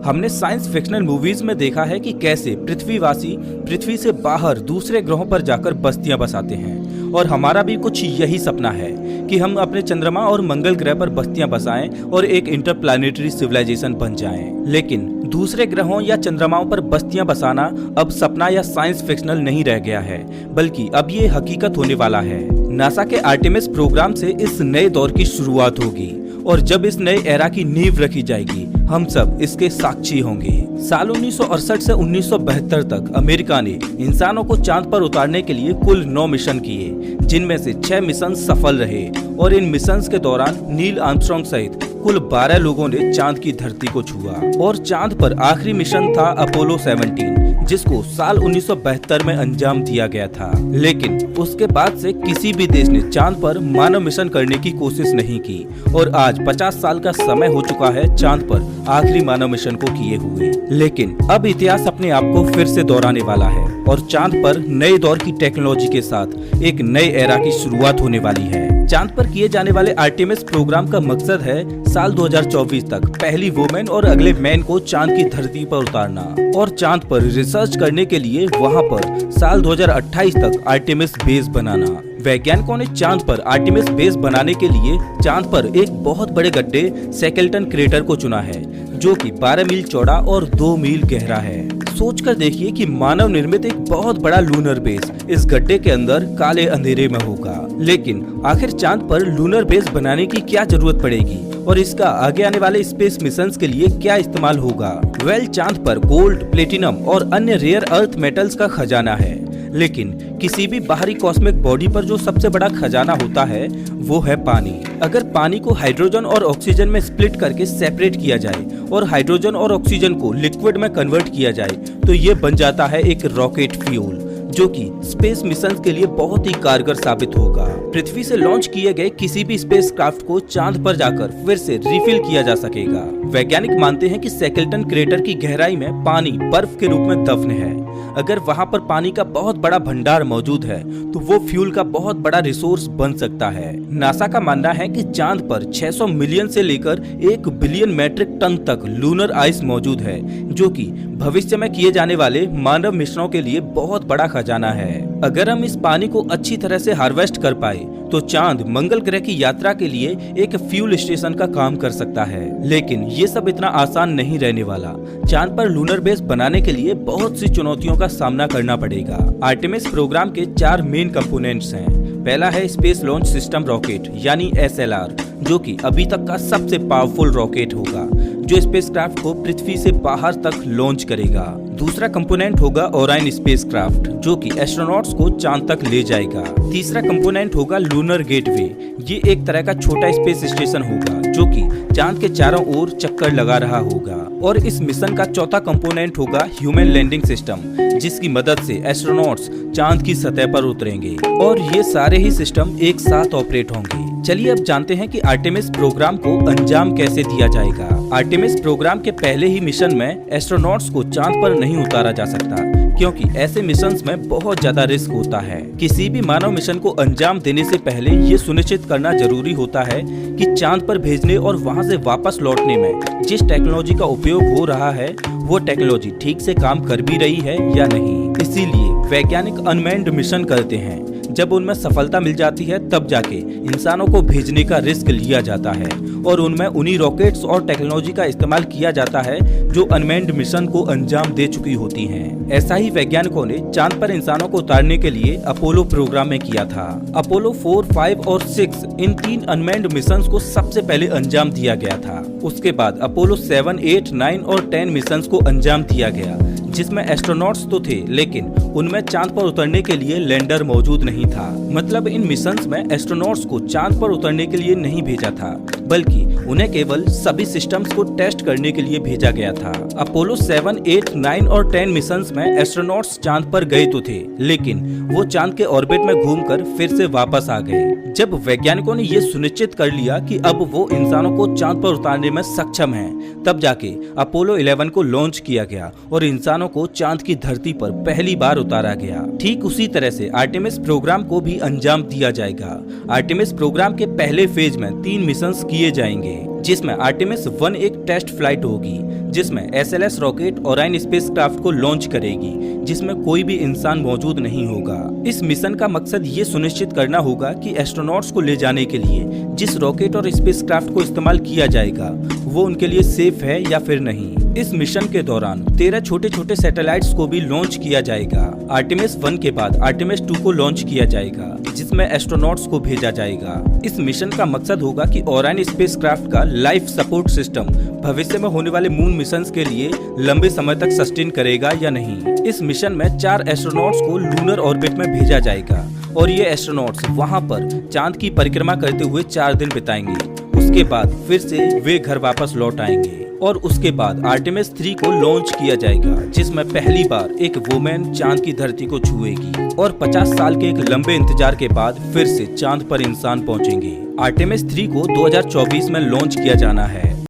हमने science fictional movies में देखा है कि कैसे पृथ्वीवासी पृथ्वी से बाहर दूसरे ग्रहों पर जाकर बस्तियां बसाते हैं और हमारा भी कुछ यही सपना है कि हम अपने चंद्रमा और मंगल ग्रह पर बस्तियां बसाएं और एक इंटरप्लैनेटरी सिविलाइजेशन बन जाएं। लेकिन दूसरे ग्रहों या चंद्रमाओं पर बस्तियां बसाना अब सपना या साइंस फिक्शनल नहीं रह गया है, बल्कि अब ये हकीकत होने वाला है। नासा के आर्टेमिस प्रोग्राम से इस नए दौर की शुरुआत होगी और जब इस नए एरा की नींव रखी जाएगी हम सब इसके साक्षी होंगे। साल 1968 से 1972 तक अमेरिका ने इंसानों को चांद पर उतारने के लिए कुल 9 मिशन किए, जिनमें से 6 मिशन सफल रहे और इन मिशंस के दौरान नील आर्मस्ट्रांग सहित कुल 12 लोगों ने चांद की धरती को छुआ। और चांद पर आखिरी मिशन था अपोलो 17, जिसको साल 1972 में अंजाम दिया गया था। लेकिन उसके बाद से किसी भी देश ने चांद पर मानव मिशन करने की कोशिश नहीं की और आज 50 साल का समय हो चुका है चांद पर आखिरी मानव मिशन को किए हुए। लेकिन अब इतिहास अपने आप को फिर से दोहराने वाला है और चांद पर नए दौर की टेक्नोलॉजी के साथ एक नए एरा की शुरुआत होने वाली है। चांद पर किए जाने वाले आर्टेमिस प्रोग्राम का मकसद है साल 2024 तक पहली वुमेन और अगले मैन को चांद की धरती पर उतारना और चांद पर रिसर्च करने के लिए वहां पर साल 2028 तक आर्टेमिस बेस बनाना। वैज्ञानिकों ने चांद पर आर्टेमिस बेस बनाने के लिए चांद पर एक बहुत बड़े गड्ढे सैकेल्टन क्रेटर को चुना है, जो कि 12 मील चौड़ा और 2 मील गहरा है। सोचकर देखिए कि मानव निर्मित एक बहुत बड़ा लूनर बेस इस गड्ढे के अंदर काले अंधेरे में होगा। लेकिन आखिर चांद पर लूनर बेस बनाने की क्या जरूरत पड़ेगी और इसका आगे आने वाले स्पेस मिशंस के लिए क्या इस्तेमाल होगा? चांद पर गोल्ड, प्लेटिनम और अन्य रेयर अर्थ मेटल्स का खजाना है। लेकिन किसी भी बाहरी कॉस्मिक बॉडी पर जो सबसे बड़ा खजाना होता है वो है पानी। अगर पानी को हाइड्रोजन और ऑक्सीजन में स्प्लिट करके सेपरेट किया जाए और हाइड्रोजन और ऑक्सीजन को लिक्विड में कन्वर्ट किया जाए तो ये बन जाता है एक रॉकेट फ्यूल, जो कि स्पेस मिशन के लिए बहुत ही कारगर साबित होगा। पृथ्वी से लॉन्च किए गए किसी भी स्पेस क्राफ्ट को चांद पर जाकर फिर से रिफिल किया जा सकेगा। वैज्ञानिक मानते हैं कि सैकेल्टन क्रेटर की गहराई में पानी बर्फ के रूप में दफन है। अगर वहां पर पानी का बहुत बड़ा भंडार मौजूद है तो वो फ्यूल का बहुत बड़ा रिसोर्स बन सकता है। नासा का मानना है कि चांद पर 600 मिलियन से लेकर 1 बिलियन मैट्रिक टन तक लूनर आइस मौजूद है, जो कि भविष्य में किए जाने वाले मानव मिशनों के लिए बहुत बड़ा खजाना है। अगर हम इस पानी को अच्छी तरह से हार्वेस्ट कर पाए तो चांद मंगल ग्रह की यात्रा के लिए एक फ्यूल स्टेशन का काम कर सकता है। लेकिन ये सब इतना आसान नहीं रहने वाला। चांद पर लूनर बेस बनाने के लिए बहुत सी चुनौतियों का सामना करना पड़ेगा। आर्टेमिस प्रोग्राम के 4 मेन कंपोनेंट्स हैं। पहला है स्पेस लॉन्च सिस्टम रॉकेट यानी SLR, जो कि अभी तक का सबसे पावरफुल रॉकेट होगा जो स्पेसक्राफ्ट को पृथ्वी से बाहर तक लॉन्च करेगा। दूसरा कंपोनेंट होगा ओराइन स्पेसक्राफ्ट, जो कि एस्ट्रोनॉट्स को चांद तक ले जाएगा। तीसरा कंपोनेंट होगा लूनर गेटवे। ये एक तरह का छोटा स्पेस स्टेशन होगा जो कि चांद के चारों ओर चक्कर लगा रहा होगा। और इस मिशन का चौथा कंपोनेंट होगा ह्यूमन लैंडिंग सिस्टम, जिसकी मदद से एस्ट्रोनॉट्स चांद की सतह पर उतरेंगे और ये सारे ही सिस्टम एक साथ ऑपरेट होंगे। चलिए अब जानते हैं कि आर्टेमिस प्रोग्राम को अंजाम कैसे दिया जाएगा। आर्टेमिस प्रोग्राम के पहले ही मिशन में एस्ट्रोनॉट्स को चांद पर नहीं उतारा जा सकता, क्योंकि ऐसे मिशंस में बहुत ज्यादा रिस्क होता है। किसी भी मानव मिशन को अंजाम देने से पहले ये सुनिश्चित करना जरूरी होता है कि चांद पर भेजने और वहां से वापस लौटने में जिस टेक्नोलॉजी का उपयोग हो रहा है वो टेक्नोलॉजी ठीक से काम कर भी रही है या नहीं। इसीलिए वैज्ञानिक अनमैन्ड मिशन करते हैं। जब उनमें सफलता मिल जाती है तब जाके इंसानों को भेजने का रिस्क लिया जाता है और उनमें उन्हीं रॉकेट्स और टेक्नोलॉजी का इस्तेमाल किया जाता है जो अनमैन्ड मिशन को अंजाम दे चुकी होती हैं। ऐसा ही वैज्ञानिकों ने चांद पर इंसानों को उतारने के लिए अपोलो प्रोग्राम में किया था। अपोलो 4, 5 और 6 इन 3 अनमैन्ड मिशन को सबसे पहले अंजाम दिया गया था। उसके बाद अपोलो 7, 8, 9 और 10 मिशन को अंजाम दिया गया, जिसमें एस्ट्रोनॉट्स तो थे लेकिन उनमें चांद पर उतरने के लिए लैंडर मौजूद नहीं था। मतलब इन मिशंस में एस्ट्रोनॉट्स को चांद पर उतरने के लिए नहीं भेजा था, बल्कि उन्हें केवल सभी सिस्टम्स को टेस्ट करने के लिए भेजा गया था। अपोलो 7, 8, 9 और 10 मिशंस में एस्ट्रोनॉट्स चांद पर गए तो थे, लेकिन वो चांद के ऑर्बिट में घूमकर फिर से वापस आ गए। जब वैज्ञानिकों ने ये सुनिश्चित कर लिया कि अब वो इंसानों को चांद पर उतारने में सक्षम हैं, तब जाके अपोलो 11 को लॉन्च किया गया और इंसान इंसानों को चांद की धरती पर पहली बार उतारा गया। ठीक उसी तरह से आर्टेमिस प्रोग्राम को भी अंजाम दिया जाएगा। आर्टेमिस प्रोग्राम के पहले फेज में 3 मिशंस किए जाएंगे, जिसमें आर्टेमिस 1 एक टेस्ट फ्लाइट होगी, जिसमें SLS रॉकेट ओराइन स्पेसक्राफ्ट को लॉन्च करेगी, जिसमें कोई भी इंसान मौजूद नहीं होगा। इस मिशन का मकसद ये सुनिश्चित करना होगा कि एस्ट्रोनॉट्स को ले जाने के लिए जिस रॉकेट और स्पेसक्राफ्ट को इस्तेमाल किया जाएगा वो उनके लिए सेफ है या फिर नहीं। इस मिशन के दौरान 13 छोटे छोटे सैटेलाइट्स को भी लॉन्च किया जाएगा। आर्टेमिस 1 के बाद आर्टेमिस 2 को लॉन्च किया जाएगा, जिसमें एस्ट्रोनॉट्स को भेजा जाएगा। इस मिशन का मकसद होगा कि ओराइन स्पेसक्राफ्ट का लाइफ सपोर्ट सिस्टम भविष्य में होने वाले मून मिशंस के लिए लंबे समय तक सस्टेन करेगा या नहीं। इस मिशन में 4 एस्ट्रोनॉट्स को लूनर ऑर्बिट में भेजा जाएगा और ये एस्ट्रोनॉट्स वहां पर चांद की परिक्रमा करते हुए 4 दिन बिताएंगे। उसके बाद फिर से वे घर वापस लौट आएंगे और उसके बाद आर्टेमिस 3 को लॉन्च किया जाएगा, जिसमें पहली बार एक वुमेन चांद की धरती को छुएगी और 50 साल के एक लंबे इंतजार के बाद फिर से चांद पर इंसान पहुंचेंगे। आर्टेमिस 3 को 2024 में लॉन्च किया जाना है